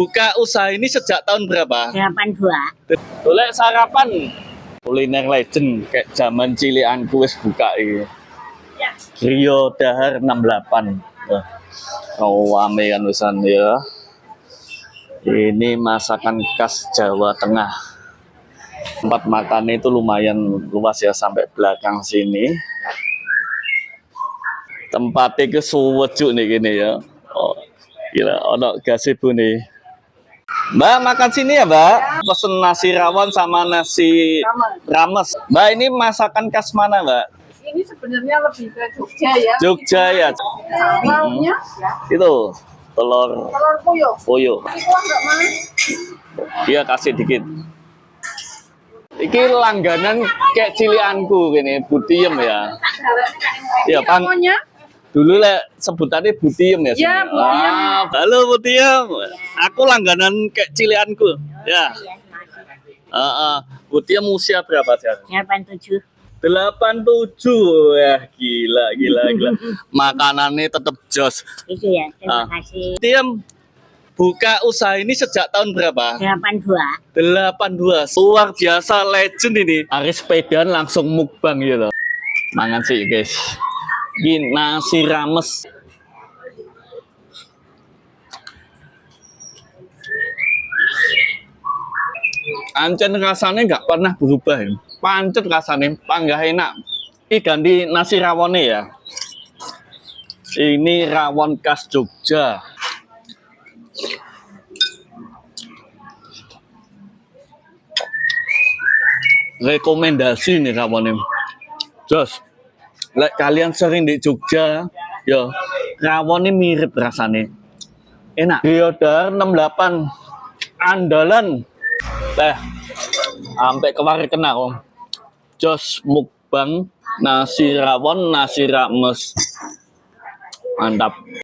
Buka usaha ini sejak tahun berapa? 82. Boleh sarapan kuliner legend kayak zaman cilianku wis buka iki. Rio Dahar 68. Wah, rame kan wisan ya. Ini masakan khas Jawa Tengah. Tempat makannya itu lumayan luas ya sampai belakang sini. Tempatnya ke suwejuk nih gini ya. Oh, gila, ono gazebo nih. Mbak makan sini ya Mbak. Pesen nasi rawon sama nasi rames. Mbak ini masakan khas mana Mbak? Ini sebenarnya lebih ke Jogja ya. Jogja ya. Lauknya Itu telur telur puyuh. puyuh. Ini kuah nggak Mas? Iya kasih dikit. Iki langganan kayak cilianku gini, Budiem ya. Iya Bang. Namanya? Dulu sebutannya Budiem ya. Iya, sini. Budiem. Halo Budiem. Aku langganan kayak cilianku. Ya. Budiem usia berapa sekarang? 87. 87 ya, gila. Makanannya tetap jos. Itu ya, terima kasih. Budiem buka usaha ini sejak tahun berapa? 82. 82. Luar biasa legend ini. Hari sepedaan langsung mukbang gitu. Mangan sih guys. Ini nasi rames. Ancen rasanya nggak pernah berubah ya. Pancet rasanya, panggah enak. Ini ganti nasi rawonnya ya. Ini rawon khas Jogja. Rekomendasi nih rawonnya. Jos, kalian sering di Jogja, yo rawonnya mirip rasanya. Enak. Rio Dahar 68 andalan. Sampai kemarin kena om. Jos mukbang nasi rawon, nasi rames. Mantap.